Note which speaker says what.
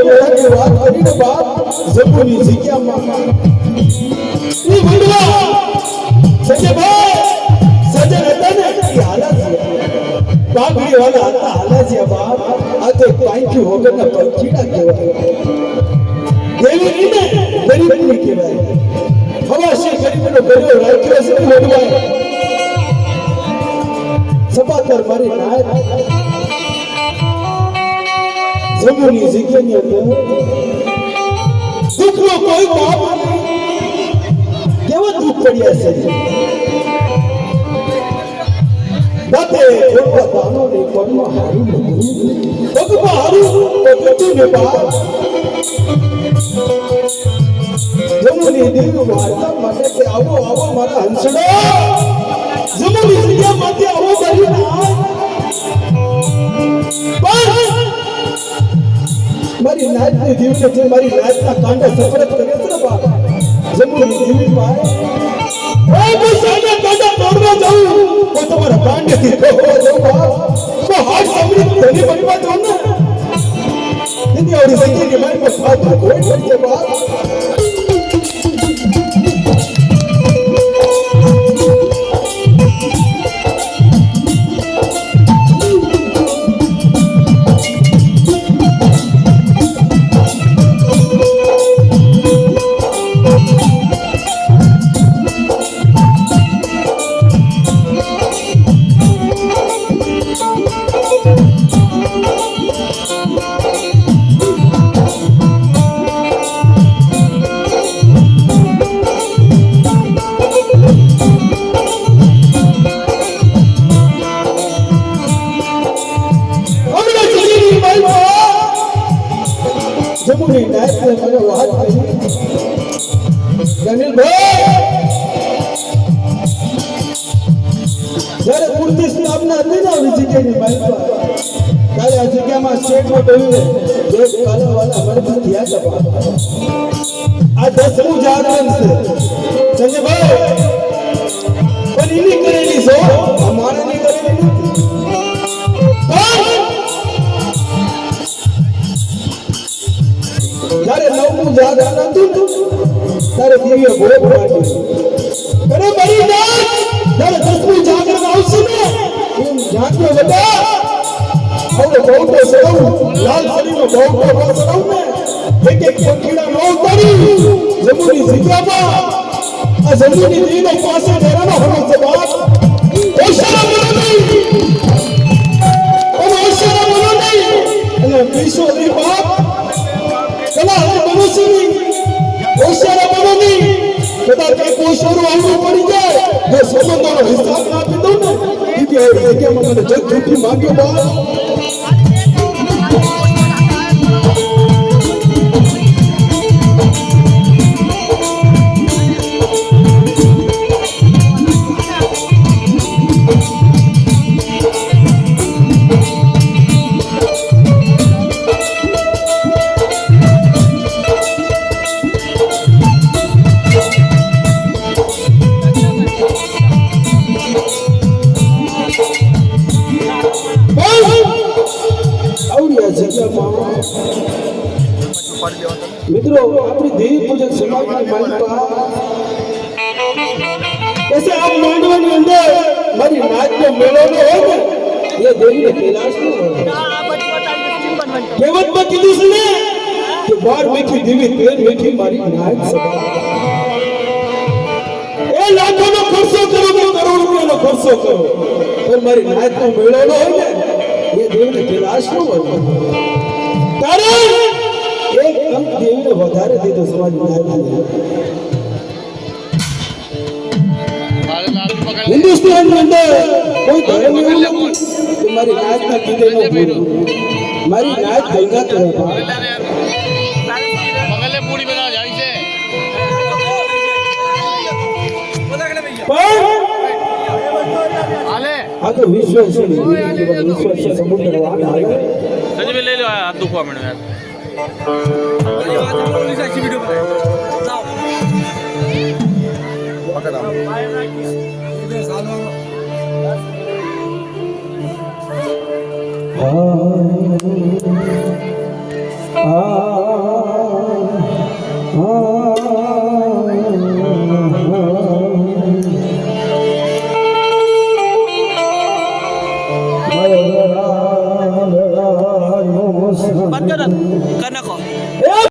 Speaker 1: મેળાની વાત કરીને બાપ જબુની જગ્યામાં ઈ ભંડવા સજેભાઈ સજન હતા ને ઈ હાલાજી પાઘડી વાળા હતા હાલાજી બાપ આ તો પાંખી વગરના પંખીડા કહેવાય દેવી ને ગરીબની કહેવાય હવાશી ગરીબનો ગર્યો રાખ્યો છે ભંડવા સપાતર મારી નાયક જબુની જગ્યાની અંદર દુઃખનો કોઈ બાપ કેવા દુઃખ પડ્યા છે બાતે જોવા દાનો ને કોણમાં હારું ભગવા હારું તો કટુ ને બાપ જબુની દેવ વાર્તા માટે કે આવો આવો મારા હંસડો જબુની જગ્યામાંથી આવો કરી ના મારી નાચની દીવને જે મારી નાચના કાંડા સફરત કરે છે ને બાપ જમુની દીવી માં ઓ બસાના કાંડા તોડવા જાઉં તો તમારા કાંડેથી ખોવા જાઉં બાપ તો હાથ સાંભળી ધની બનવા જાઉં ને દીદી ઓરી સંગીની મારી પર ખાતું કોઈ પડી છે બાપ જમુની નાયકને મને વાત કરી રનિલભાઈ જ્યારે કુર્તી સ્થાપના હતી ને આવી જગ્યાની બાઈકમાં ત્યારે આ જગ્યામાં સ્ટેટમાં કહ્યું દેશ કાલાવાલા મરથી થયા હતા આ 10મું જાગરણ છે સંજયભાઈ પણ એની કરેલી છો અમારાની કરેલી નથી જ્યારે 9મું જાગરણ હતું ત્યારે દિવ્ય ભોગ માંડ્યો અરે મારી નાથ જ્યારે 10મું જાગરણ આવશે ને એમ જાગ્યો બધા હવે બહુતો સડવું લાલ શરીરનો બહુતો ન સડવું ને એક એક પંખીડા ન ઉતારી જમુની જગ્યામાં આ જમુની દેવીનો પાસે ડેરાનો હોનો છે બાપ ઓશરા બોલો નહીં ઓશરા બોલો નહીં અને પીસો નહીં બાપ કલા હવે મનુષ્યની ઓશરા બોલો નહીં કદાચ એક ઓશરું આવવું પડી જાય જો સંબંધોનો હિસાબ ના આપી દઉં ને કે મને જગ જૂઠી માંગ્યો બાપ મિત્રો આપણી દેવી પૂજક સમાજની માનતા कैसे आप માંડવાની અંદર મારી નાચનો મેળો ન હોય ને એ દેવીને કૈલાસ નો હોય કહેવતમાં કીધું છે ને કે 12 મીઠી દેવી 13 મીઠી મારી નાચ સભા એ લાખોનો ખર્ચો કરો કે કરોડ રૂપિયાનો ખર્ચો કરો પણ મારી નાચનો મેળો ન હોય ને એ દેવીને કૈલાસ નો હોય કારણ એક અંક દેવીને વધારે દીધો સમાજમાં हिंदुस्तान में अंदर कोई धर्म नहीं है तुम्हारी नाच का कीधे नो पूरी मारी नाच गंगा करे
Speaker 2: बगले पूरी बना जाई से आले
Speaker 1: आ तो विश्व से विश्व से समुद्र वाला आ गया
Speaker 2: सच में ले लो हाथ दुखवा मैंने यार वीडियो जाओ पकड़ा
Speaker 1: हाँ